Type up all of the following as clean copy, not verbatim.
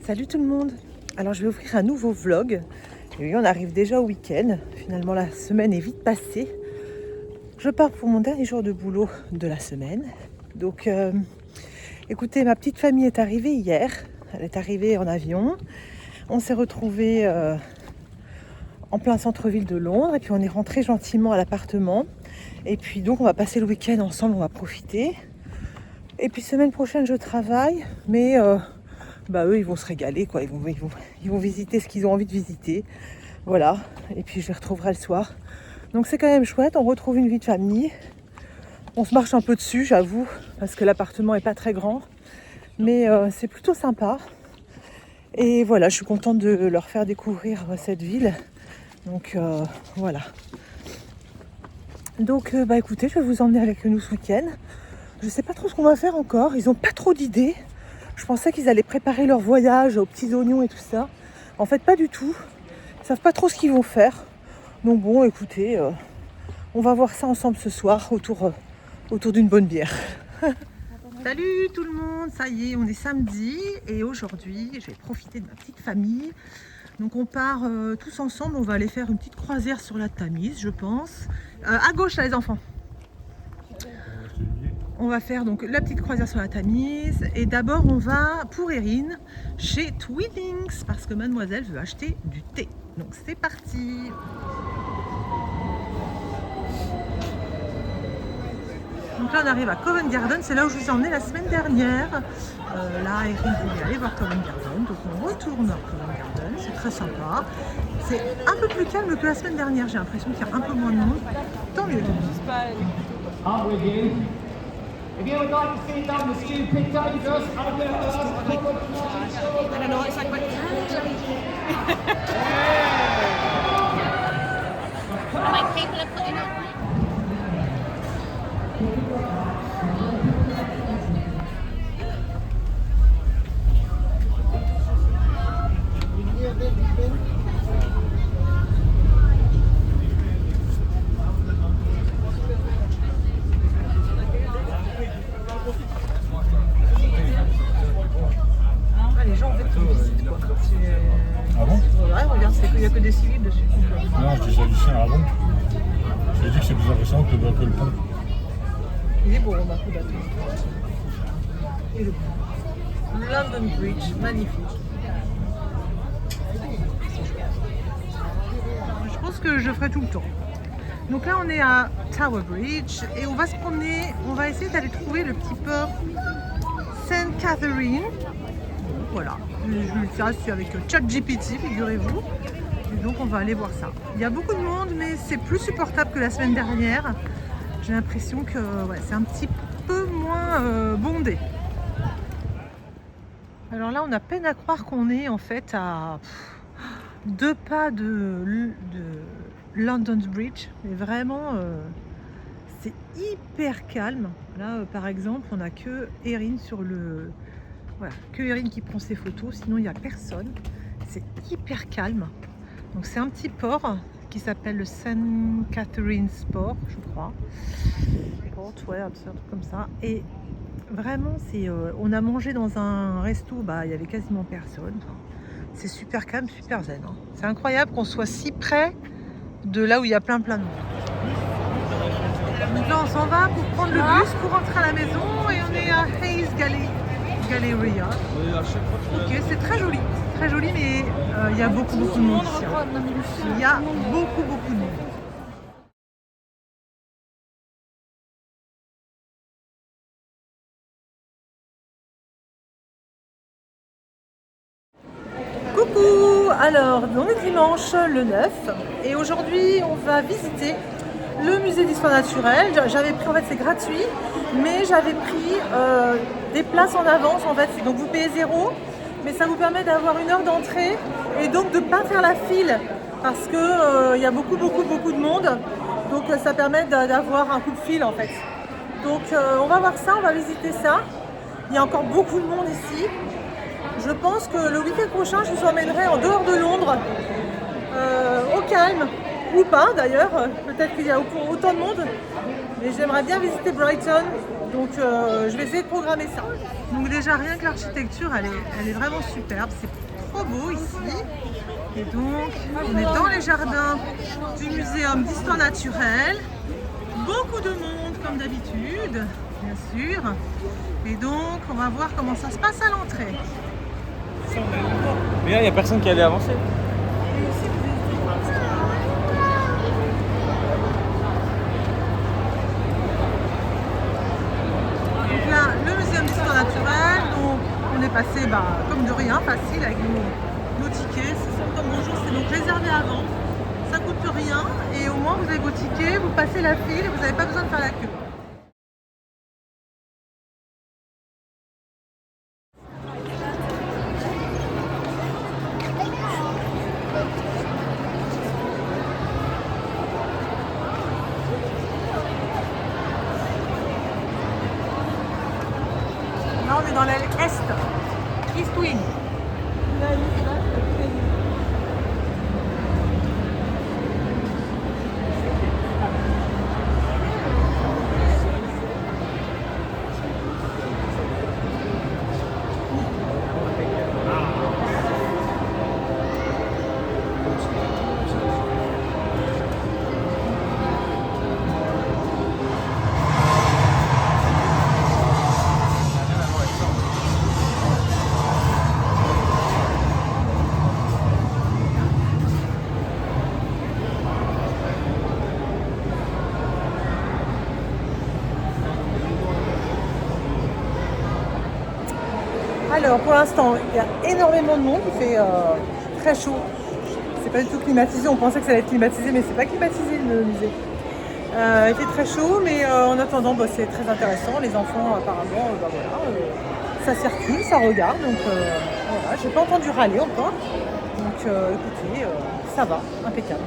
Salut tout le monde. Alors je vais ouvrir un nouveau vlog. Et oui, on arrive déjà au week-end. Finalement la semaine est vite passée. Je pars pour mon dernier jour de boulot de la semaine. Donc écoutez, ma petite famille est arrivée hier. Elle est arrivée en avion. On s'est retrouvés en plein centre-ville de Londres. Et puis on est rentré gentiment à l'appartement. Et puis donc on va passer le week-end ensemble, on va profiter. Et puis semaine prochaine je travaille, mais eux ils vont se régaler quoi, ils vont visiter ce qu'ils ont envie de visiter. Voilà, et puis je les retrouverai le soir. Donc c'est quand même chouette, on retrouve une vie de famille. On se marche un peu dessus, j'avoue, parce que l'appartement est pas très grand. Mais c'est plutôt sympa. Et voilà, je suis contente de leur faire découvrir cette ville. Donc voilà. Donc écoutez, je vais vous emmener avec nous ce week-end. Je sais pas trop ce qu'on va faire encore, ils ont pas trop d'idées. Je pensais qu'ils allaient préparer leur voyage aux petits oignons et tout ça. En fait, pas du tout. Ils savent pas trop ce qu'ils vont faire. Donc bon, écoutez, on va voir ça ensemble ce soir autour d'une bonne bière. Salut tout le monde, ça y est, on est samedi et aujourd'hui, je vais profiter de ma petite famille. Donc on part tous ensemble, on va aller faire une petite croisière sur la Tamise, je pense. À gauche là les enfants. On va faire donc la petite croisière sur la Tamise et d'abord on va pour Erin chez Twinings parce que mademoiselle veut acheter du thé. Donc c'est parti. Donc là on arrive à Covent Garden, c'est là où je vous ai emmené la semaine dernière. Là Erin voulait aller voir Covent Garden, donc on retourne à Covent Garden, c'est très sympa. C'est un peu plus calme que la semaine dernière, j'ai l'impression qu'il y a un peu moins de monde. Tant mieux. If you would like to see down the stupid dangerous, I don't know, it's like my like people are putting up. Les gens en fait ils visitent quoi. Ah bon? Ouais, regarde, il n'y a que des civils dessus. Non, je dis hallucinant, ah bon? Je dit que c'est plus impressionnant que le pont. Il est beau, on a coup d'atout. Et le pont. London Bridge, magnifique. Je pense que je ferai tout le temps. Donc là on est à Tower Bridge et on va se promener, on va essayer d'aller trouver le petit port St. Catherine. Voilà, je le fais assis avec ChatGPT, figurez-vous. Et donc on va aller voir ça. Il y a beaucoup de monde, mais c'est plus supportable que la semaine dernière. J'ai l'impression que ouais, c'est un petit peu moins bondé. Alors là, on a peine à croire qu'on est en fait à 2 pas de London Bridge. Mais vraiment, c'est hyper calme. Là, par exemple, on n'a que Erin sur le... Voilà, que Erin qui prend ses photos, sinon il n'y a personne. C'est hyper calme. Donc c'est un petit port qui s'appelle le St. Catherine's Port, je crois. Ouais, un truc comme ça. Et vraiment, on a mangé dans un resto, il y avait quasiment personne. C'est super calme, super zen. Hein. C'est incroyable qu'on soit si près de là où il y a plein de monde. Donc là, on s'en va pour prendre le bus pour rentrer à la maison et on est à Hayes Galleria. Ok, c'est très joli, mais il y a beaucoup de monde ici. Il y a beaucoup de monde. Coucou! Alors, on est dimanche le 9 et aujourd'hui on va visiter le musée d'histoire naturelle. J'avais pris, en fait c'est gratuit, mais j'avais pris des places en avance en fait. Donc vous payez 0, mais ça vous permet d'avoir 1 heure d'entrée et donc de ne pas faire la file parce que il y a beaucoup de monde. Donc ça permet d'avoir un coup de fil en fait. Donc on va voir ça, on va visiter ça. Il y a encore beaucoup de monde ici. Je pense que le week-end prochain, je vous emmènerai en dehors de Londres, au calme, ou pas d'ailleurs, peut-être qu'il y a autant de monde, mais j'aimerais bien visiter Brighton Donc je vais essayer de programmer ça. Donc déjà rien que l'architecture, elle est vraiment superbe. C'est trop beau ici. Et donc on est dans les jardins du Muséum d'Histoire Naturelle. Beaucoup de monde comme d'habitude, bien sûr. Et donc on va voir comment ça se passe à l'entrée. Mais là, il n'y a personne qui allait avancer. Donc là, le Muséum d'Histoire Naturelle, donc on est passé comme de rien, facile avec nos tickets. C'est comme bonjour, c'est donc réservé avant. Ça coûte rien et au moins vous avez vos tickets, vous passez la file et vous n'avez pas besoin de faire la queue. Là on est dans l'aile Est, East Wing. Alors pour l'instant, il y a énormément de monde, il fait très chaud. C'est pas du tout climatisé, on pensait que ça allait être climatisé, mais c'est pas climatisé le musée. Il fait très chaud, mais en attendant, c'est très intéressant. Les enfants, apparemment, ça circule, ça regarde. Donc voilà, j'ai pas entendu râler encore. Donc écoutez, ça va, impeccable.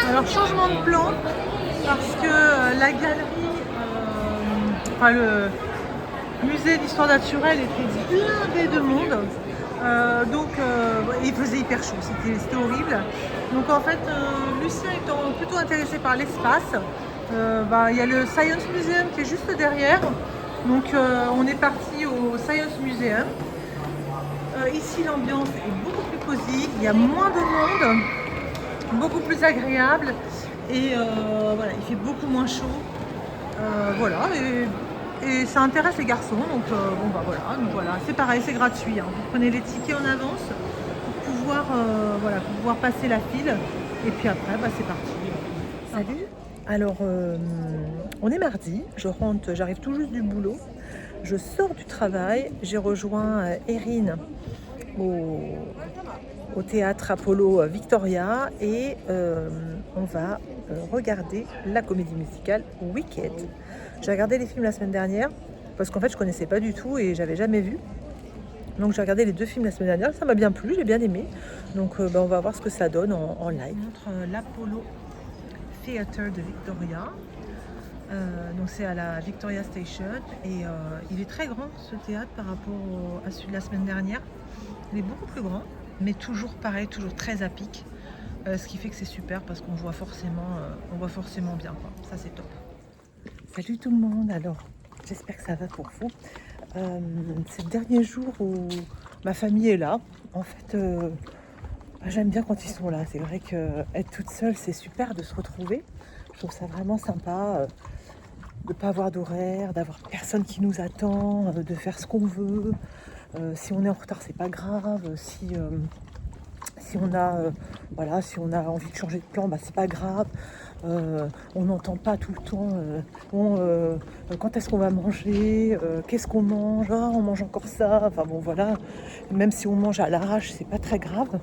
Alors changement de plan parce que la galerie, le musée d'histoire naturelle était blindé de monde. Il faisait hyper chaud, c'était horrible. Donc en fait, Lucien étant plutôt intéressé par l'espace, il y a le Science Museum qui est juste derrière. Donc on est parti au Science Museum. Ici l'ambiance est beaucoup plus cosy, il y a moins de monde. Beaucoup plus agréable et il fait beaucoup moins chaud. Et ça intéresse les garçons. Donc voilà, c'est pareil, c'est gratuit. Hein. Vous prenez les tickets en avance pour pouvoir passer la file. Et puis après, c'est parti. Salut. Alors, on est mardi. J'arrive tout juste du boulot. Je sors du travail. J'ai rejoint Erin au théâtre Apollo Victoria et on va regarder la comédie musicale Wicked. J'ai regardé les films la semaine dernière parce qu'en fait je connaissais pas du tout et j'avais jamais vu. Donc j'ai regardé les 2 films la semaine dernière, ça m'a bien plu, j'ai bien aimé. Donc on va voir ce que ça donne en live. On montre l'Apollo Theatre de Victoria. Donc c'est à la Victoria Station et il est très grand ce théâtre par rapport à celui de la semaine dernière. Il est beaucoup plus grand, mais toujours pareil, toujours très à pic. Ce qui fait que c'est super parce qu'on voit forcément bien, quoi. Ça c'est top. Salut tout le monde, alors j'espère que ça va pour vous. C'est le dernier jour où ma famille est là. En fait, j'aime bien quand ils sont là. C'est vrai qu'être toute seule, c'est super de se retrouver. Je trouve ça vraiment sympa de ne pas avoir d'horaire, d'avoir personne qui nous attend, de faire ce qu'on veut. Si on est en retard, c'est pas grave. Si on a envie de changer de plan, c'est pas grave. On n'entend pas tout le temps quand est-ce qu'on va manger, qu'est-ce qu'on mange, on mange encore ça. Enfin bon voilà, même si on mange à l'arrache, c'est pas très grave.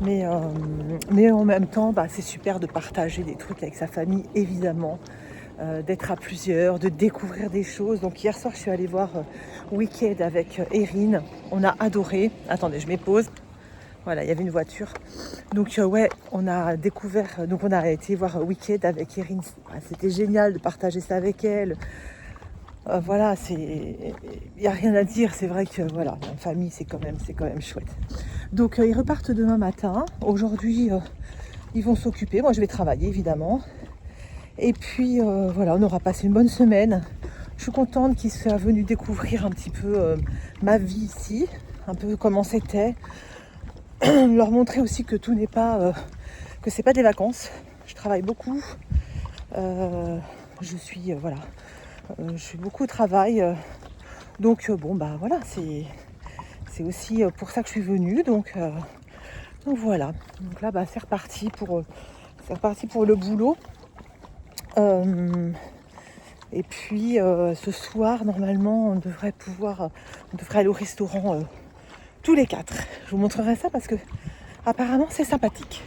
Mais en même temps, c'est super de partager des trucs avec sa famille, évidemment. D'être à plusieurs, de découvrir des choses. Donc hier soir, je suis allée voir Wicked avec Erin. On a adoré. Attendez, je m'épose. Voilà, il y avait une voiture. Donc on a découvert. Donc on a été voir Wicked avec Erin. C'était génial de partager ça avec elle. Voilà, il n'y a rien à dire, c'est vrai que voilà, en famille c'est quand même chouette. Donc ils repartent demain matin. Aujourd'hui ils vont s'occuper, moi je vais travailler évidemment. Et puis voilà, on aura passé une bonne semaine. Je suis contente qu'ils soient venus découvrir un petit peu ma vie ici, un peu comment c'était. Leur montrer aussi que tout n'est pas, que c'est pas des vacances. Je travaille beaucoup. Je suis voilà. Je fais beaucoup de travail, donc bon bah voilà, c'est aussi pour ça que je suis venue, donc voilà. Donc là bah c'est reparti pour le boulot. Et puis ce soir normalement on devrait aller au restaurant tous les 4. Je vous montrerai ça parce que apparemment c'est sympathique.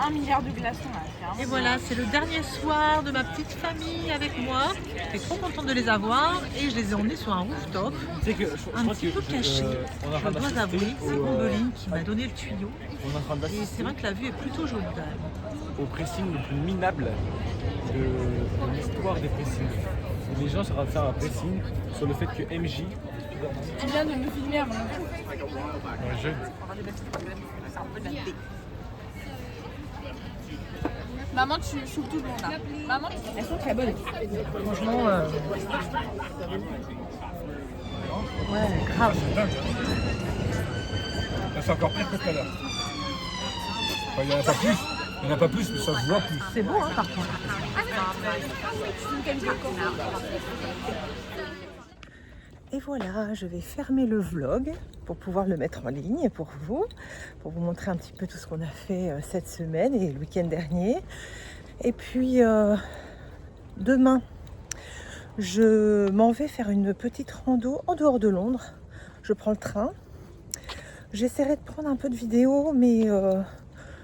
1 milliard de glaçons là. Et voilà, c'est le dernier soir de ma petite famille avec moi. Je suis trop contente de les avoir et je les ai emmenés sur un rooftop, un petit peu caché. Je dois avouer, c'est Gombeline qui m'a donné le tuyau. Et c'est vrai que la vue est plutôt jolie quand même. Au pressing le plus minable de l'histoire des pressings. Les gens sont en train de faire un pressing sur le fait que MJ. Tu viens de me filmer avant. jeune. Maman, tu souffles tout le monde là. Maman, elles sont très bonnes. Franchement, ouais, grave. Là, c'est encore pire que tout à l'heure. Enfin, il n'y en a pas plus. Il n'y en a pas plus, mais ça se voit plus. C'est beau hein par contre. Et voilà, je vais fermer le vlog pour pouvoir le mettre en ligne pour vous montrer un petit peu tout ce qu'on a fait cette semaine et le week-end dernier. Et puis demain, je m'en vais faire une petite rando en dehors de Londres. Je prends le train. J'essaierai de prendre un peu de vidéos, mais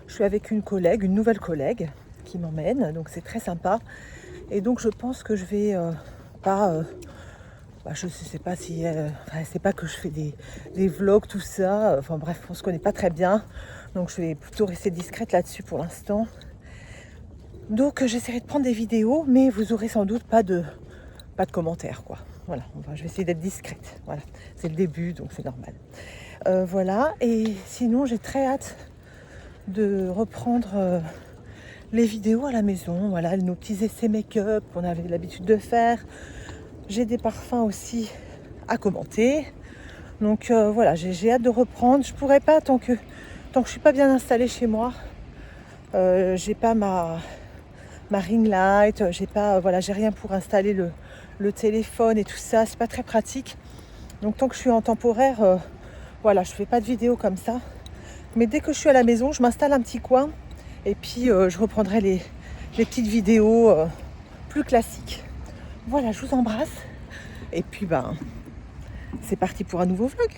je suis avec une nouvelle collègue qui m'emmène, donc c'est très sympa. Et donc je pense que je vais je sais pas si c'est pas que je fais des vlogs tout ça, enfin bref, on se connaît pas très bien, donc je vais plutôt rester discrète là-dessus pour l'instant. Donc j'essaierai de prendre des vidéos, mais vous aurez sans doute pas de commentaires quoi. Voilà, je vais essayer d'être discrète. Voilà, c'est le début, donc c'est normal. Voilà, et sinon j'ai très hâte de reprendre les vidéos à la maison. Voilà, nos petits essais make-up qu'on avait l'habitude de faire. J'ai des parfums aussi à commenter. Donc voilà, j'ai hâte de reprendre. Je pourrais pas tant que je suis pas bien installée chez moi. J'ai pas ma ring light, j'ai rien pour installer le téléphone et tout ça, c'est pas très pratique. Donc tant que je suis en temporaire, je fais pas de vidéos comme ça. Mais dès que je suis à la maison, je m'installe un petit coin et puis je reprendrai les petites vidéos plus classiques. Voilà, je vous embrasse. Et puis c'est parti pour un nouveau vlog.